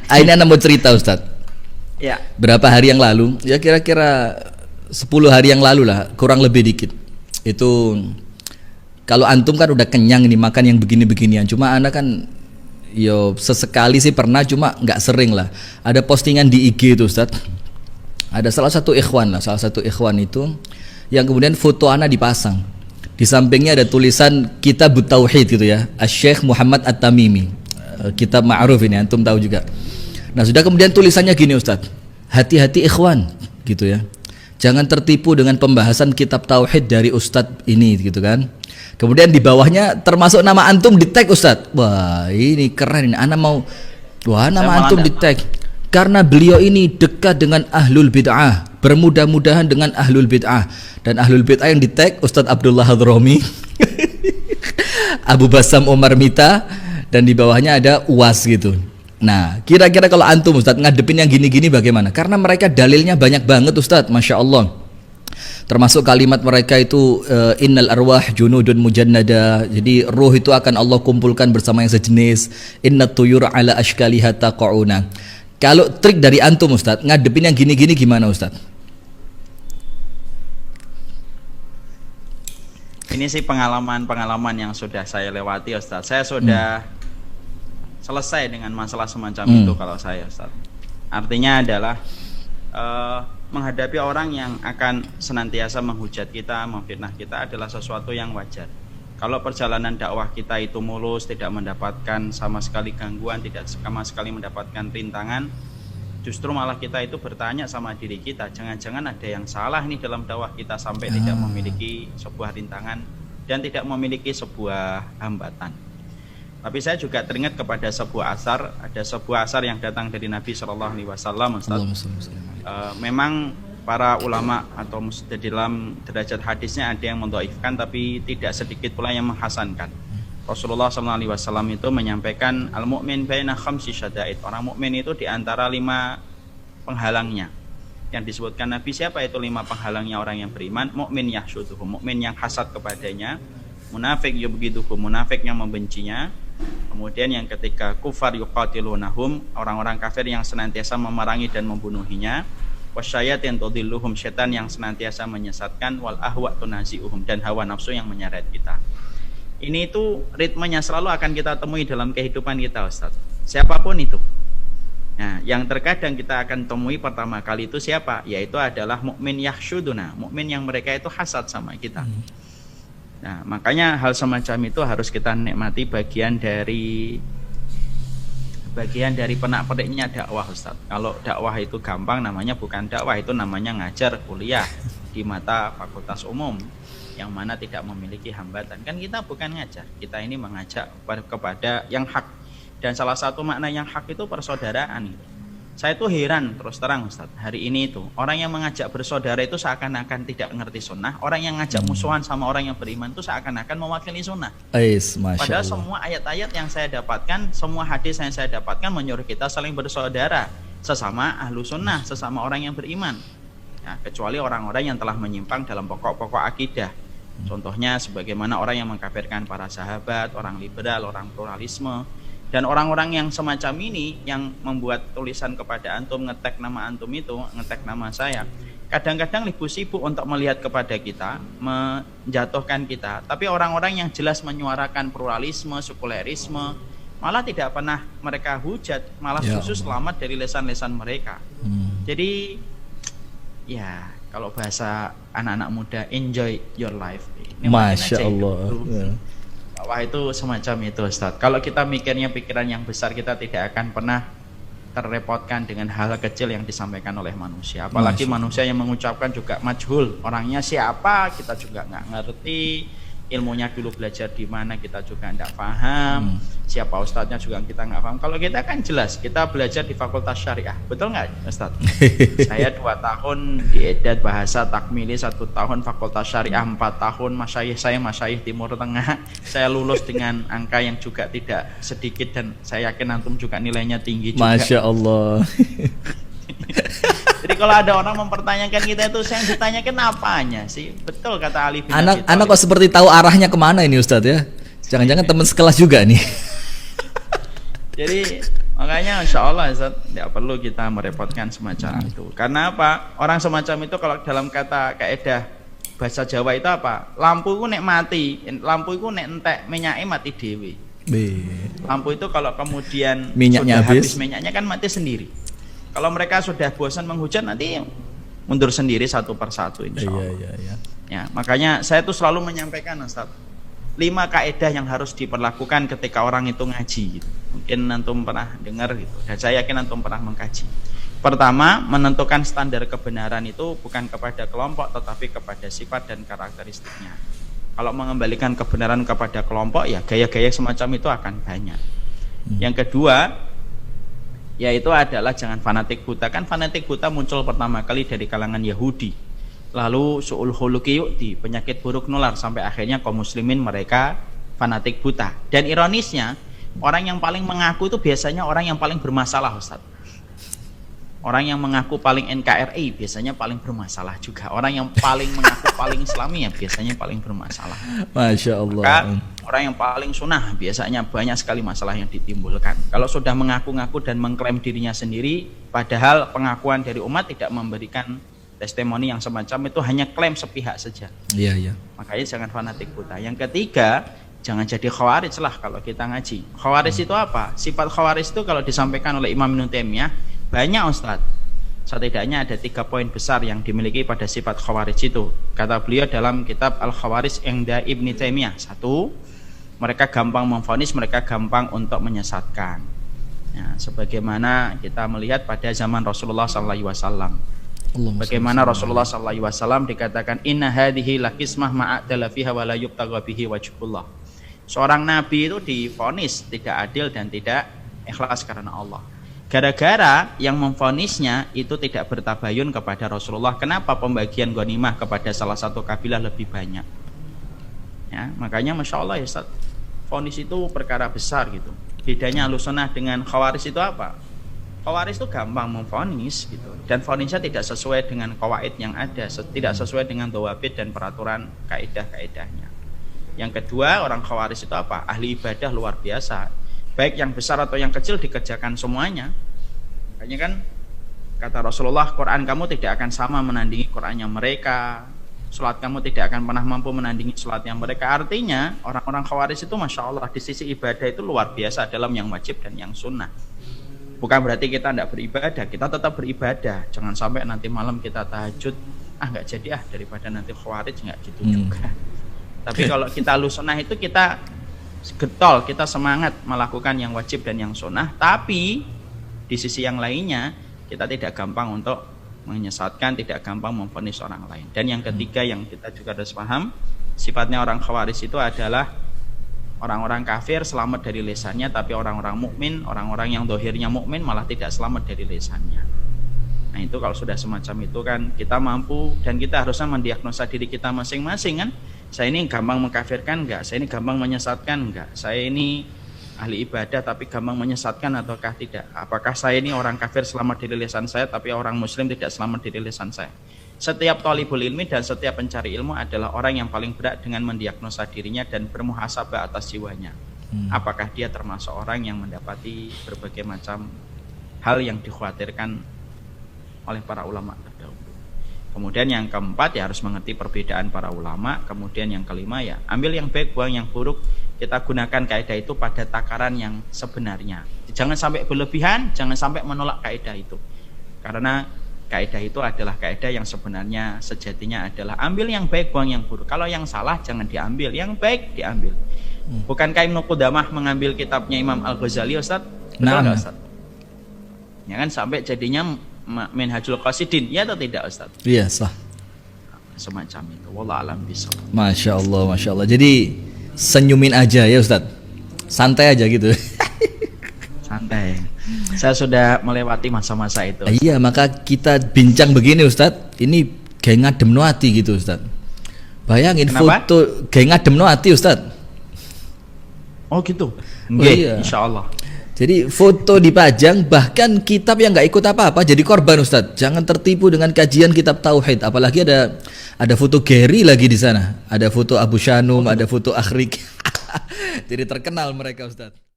Ini anak mau cerita Ustadz. Ya. Berapa hari yang lalu, ya kira-kira 10 hari yang lalu lah, kurang lebih dikit. Itu kalau antum kan udah kenyang nih makan yang begini-beginian. Cuma anda kan yo sesekali sih pernah, cuma nggak sering lah. Ada postingan di IG itu Ustadz. Ada salah satu ikhwan itu yang kemudian foto anak dipasang. Di sampingnya ada tulisan Kitab Tauhid gitu ya, Asy-Syaikh Muhammad At-Tamimi. Kitab ma'ruf ini antum tahu juga. Nah, sudah kemudian tulisannya gini Ustadz. Hati-hati ikhwan gitu ya. Jangan tertipu dengan pembahasan kitab tauhid dari Ustadz ini gitu kan. Kemudian di bawahnya termasuk nama antum di tag Ustadz. Wah, ini keren ini. Ana mau nama antum di tag. Karena beliau ini dekat dengan ahlul bid'ah, bermudah-mudahan dengan ahlul bid'ah. Dan ahlul bid'ah yang di tag Ustadz Abdullah Hadromi, Abu Basam Omar Mita, dan di bawahnya ada UAS gitu. Nah, kira-kira kalau antum Ustadz ngadepin yang gini-gini bagaimana? Karena mereka dalilnya banyak banget Ustadz, Masya Allah. Termasuk kalimat mereka itu innal arwah junudun mujannada. Jadi ruh itu akan Allah kumpulkan bersama yang sejenis. Innat tuyur ala ashkaliha taqauna. Kalau trik dari antum Ustadz ngadepin yang gini-gini gimana Ustadz? Ini sih pengalaman yang sudah saya lewati Ustadz. Saya sudah selesai dengan masalah semacam itu kalau saya Ustaz. Artinya adalah menghadapi orang yang akan senantiasa menghujat kita, memfitnah kita adalah sesuatu yang wajar. Kalau perjalanan dakwah kita itu mulus, tidak mendapatkan sama sekali gangguan, tidak sama sekali mendapatkan rintangan, justru malah kita itu bertanya sama diri kita, jangan-jangan ada yang salah nih dalam dakwah kita sampai tidak memiliki sebuah rintangan dan tidak memiliki sebuah hambatan. Tapi saya juga teringat kepada sebuah asar, ada sebuah asar yang datang dari Nabi Shallallahu Alaihi Wasallam. Memang para ulama atau di dalam derajat hadisnya ada yang mendhaifkan, tapi tidak sedikit pula yang menghasankan. Rasulullah Shallallahu Alaihi Wasallam itu menyampaikan al-mu'min baina khamsi syada'id. Orang mukmin itu di antara 5 penghalangnya. Yang disebutkan Nabi siapa itu 5 penghalangnya orang yang beriman? Mukmin yahsyuduhu, mukmin yang hasad kepadanya. Munafik yubghiduhu, munafik yang membencinya. Kemudian yang ketiga kufar yuqatilunahum, orang-orang kafir yang senantiasa memerangi dan membunuhinya. Wasyayatin tudilluhum, setan yang senantiasa menyesatkan. Wal ahwa tunazi'uhum, dan hawa nafsu yang menyeret kita. Ini itu ritmenya selalu akan kita temui dalam kehidupan kita Ustaz. Siapapun itu. Nah, yang terkadang kita akan temui pertama kali itu siapa? Yaitu adalah mukmin yahsyuduna, mukmin yang mereka itu hasad sama kita. Nah, makanya hal semacam itu harus kita nikmati bagian dari penak-peniknya dakwah Ustaz. Kalau dakwah itu gampang namanya bukan dakwah, itu namanya ngajar kuliah di mata fakultas umum yang mana tidak memiliki hambatan. Kan kita bukan ngajar, kita ini mengajak kepada yang hak. Dan salah satu makna yang hak itu persaudaraan. Saya itu heran terus terang Ustaz, hari ini itu orang yang mengajak bersaudara itu seakan-akan tidak mengerti sunnah. Orang yang ngajak musuhan sama orang yang beriman itu seakan-akan mewakili sunnah. Padahal semua ayat-ayat yang saya dapatkan, semua hadis yang saya dapatkan menyuruh kita saling bersaudara sesama ahlu sunnah, sesama orang yang beriman. Nah, kecuali orang-orang yang telah menyimpang dalam pokok-pokok akidah. Contohnya sebagaimana orang yang mengkafirkan para sahabat, orang liberal, orang pluralisme. Dan orang-orang yang semacam ini yang membuat tulisan kepada antum, ngetek nama antum itu, ngetek nama saya, kadang-kadang lebih sibuk untuk melihat kepada kita, menjatuhkan kita. Tapi orang-orang yang jelas menyuarakan pluralisme, sekulerisme, malah tidak pernah mereka hujat, malah justru selamat dari lesan-lesan mereka. Jadi ya kalau bahasa anak-anak muda, enjoy your life. Masya Allah. Wah, itu semacam itu Ustaz. Kalau kita mikirnya pikiran yang besar, kita tidak akan pernah terrepotkan dengan hal kecil yang disampaikan oleh manusia. Apalagi manusia yang mengucapkan juga majhul, orangnya siapa kita juga nggak ngerti, ilmunya dulu belajar di mana kita juga nggak paham, siapa ustadznya juga kita nggak paham. Kalau kita kan jelas, kita belajar di Fakultas Syariah, betul nggak Ustadz? Saya 2 tahun di Edat Bahasa Takmili, 1 tahun Fakultas Syariah, 4 tahun masyayikh saya masyayikh Timur Tengah. Saya lulus dengan angka yang juga tidak sedikit dan saya yakin antum juga nilainya tinggi juga. Masya Allah. Jadi kalau ada orang mempertanyakan kita itu, saya ditanyakan apanya sih? Betul kata Ali bin Abi Thalib. Anak kok seperti tahu arahnya kemana ini Ustadz ya? Jangan-jangan teman sekelas juga nih. Jadi Makanya insya Allah Ustaz, tidak perlu kita merepotkan semacam itu. Karena apa? Orang semacam itu kalau dalam kata kaidah bahasa Jawa itu apa? Lampu itu nek mati, lampu itu nek entek minyaknya mati dewi. Lampu itu kalau kemudian minyaknya sudah habis, minyaknya kan mati sendiri. Kalau mereka sudah bosan menghujan nanti mundur sendiri satu persatu insya Allah. Iya. Ya, makanya saya tuh selalu menyampaikan Ustaz, 5 kaidah yang harus diperlakukan ketika orang itu ngaji gitu. Mungkin antum pernah dengar gitu, dan saya yakin antum pernah mengkaji. Pertama, menentukan standar kebenaran itu bukan kepada kelompok tetapi kepada sifat dan karakteristiknya. Kalau mengembalikan kebenaran kepada kelompok ya gaya-gaya semacam itu akan banyak. Yang kedua, yaitu adalah jangan fanatik buta. Kan fanatik buta muncul pertama kali dari kalangan Yahudi. Lalu su'ul khuluqi yu'ti, penyakit buruk nular, sampai akhirnya kaum muslimin mereka fanatik buta. Dan ironisnya, orang yang paling mengaku itu biasanya orang yang paling bermasalah Ustaz. Orang yang mengaku paling NKRI biasanya paling bermasalah juga. Orang yang paling mengaku paling Islami ya biasanya paling bermasalah. Masya Allah. Maka, orang yang paling sunnah biasanya banyak sekali masalah yang ditimbulkan. Kalau sudah mengaku-ngaku dan mengklaim dirinya sendiri, padahal pengakuan dari umat tidak memberikan testimoni yang semacam itu, hanya klaim sepihak saja. Iya. Makanya jangan fanatik buta. Yang ketiga, jangan jadi khawarij lah kalau kita ngaji. Khawarij itu apa? Sifat khawarij itu kalau disampaikan oleh Imam Ibnu Taimiyah banyak Ustaz. Setidaknya ada 3 poin besar yang dimiliki pada sifat khawarij itu. Kata beliau dalam kitab Al-Khawarij Inda Ibnu Taimiyah. 1, mereka gampang memvonis, mereka gampang untuk menyesatkan. Ya, sebagaimana kita melihat pada zaman Rasulullah SAW. Bagaimana Rasulullah SAW dikatakan inna hadhihi lakismah ma'adala fiha wa la yubtagha bihi wajhullah. Seorang nabi itu divonis tidak adil dan tidak ikhlas karena Allah. Gara-gara yang memvonisnya itu tidak bertabayun kepada Rasulullah. Kenapa pembagian ghanimah kepada salah satu kabilah lebih banyak? Ya, makanya Masya Allah ya Ustaz, vonis itu perkara besar gitu. Bedanya Ahlussunnah dengan Khawarij itu apa? Khawarij itu gampang memvonis gitu, dan vonisnya tidak sesuai dengan qawaid yang ada, tidak sesuai dengan dawabit dan peraturan kaidah-kaidahnya. Yang kedua, orang Khawarij itu apa? Ahli ibadah luar biasa, baik yang besar atau yang kecil dikerjakan semuanya. Makanya kan kata Rasulullah, Quran kamu tidak akan sama menandingi Qurannya mereka, sholat kamu tidak akan pernah mampu menandingi sholatnya mereka. Artinya orang-orang Khawarij itu Masya Allah di sisi ibadah itu luar biasa dalam yang wajib dan yang sunnah. Bukan berarti kita tidak beribadah, kita tetap beribadah. Jangan sampai nanti malam kita tahajud, nggak jadi daripada nanti Khawarij, nggak gitu juga. Tapi kalau kita Ahlussunnah itu kita getol, kita semangat melakukan yang wajib dan yang sunnah. Tapi di sisi yang lainnya kita tidak gampang untuk menyesatkan, tidak gampang memvonis orang lain. Dan yang ketiga yang kita juga harus paham, sifatnya orang Khawarij itu adalah orang-orang kafir selamat dari lisannya, tapi orang-orang mukmin, orang-orang yang dohirnya mukmin malah tidak selamat dari lisannya. Nah itu kalau sudah semacam itu kan kita mampu dan kita harusnya mendiagnosa diri kita masing-masing kan. Saya ini gampang mengkafirkan enggak? Saya ini gampang menyesatkan enggak? Saya ini ahli ibadah tapi gampang menyesatkan ataukah tidak? Apakah saya ini orang kafir selamat dari lisan saya tapi orang muslim tidak selamat dari lisan saya? Setiap thalibul ilmi dan setiap pencari ilmu adalah orang yang paling berat dengan mendiagnosa dirinya dan bermuhasabah atas jiwanya. Apakah dia termasuk orang yang mendapati berbagai macam hal yang dikhawatirkan oleh para ulama terdahulu. Kemudian yang keempat ya harus mengerti perbedaan para ulama. Kemudian yang kelima ya ambil yang baik, buang yang buruk. Kita gunakan kaidah itu pada takaran yang sebenarnya. Jangan sampai berlebihan, jangan sampai menolak kaidah itu. Karena kaidah itu adalah kaidah yang sebenarnya sejatinya adalah ambil yang baik, buang yang buruk. Kalau yang salah jangan diambil, yang baik diambil. Bukankah Ibnu Qudamah mengambil kitabnya Imam Al-Ghazali Ustaz? Betul nggak Ustaz? Ya kan sampai jadinya Minhajul Qasidin, ya atau tidak Ustaz? Iya sah. Semacam itu. Wallahu a'lam bishawab. Masya Allah. Jadi senyumin aja ya Ustaz, santai aja gitu. Santai. Saya sudah melewati masa-masa itu. Iya, maka kita bincang begini Ustadz. Ini kayak ngadem no hati gitu Ustadz. Bayangin Kenapa? Foto kayak ngadem no hati Ustadz. Oh gitu. Iya. Insya Allah. Jadi foto dipajang, bahkan kitab yang nggak ikut apa-apa jadi korban Ustadz. Jangan tertipu dengan kajian kitab tauhid. Apalagi ada foto Gary lagi di sana. Ada foto Abu Shanum, ada foto Akhrik. Jadi terkenal mereka Ustadz.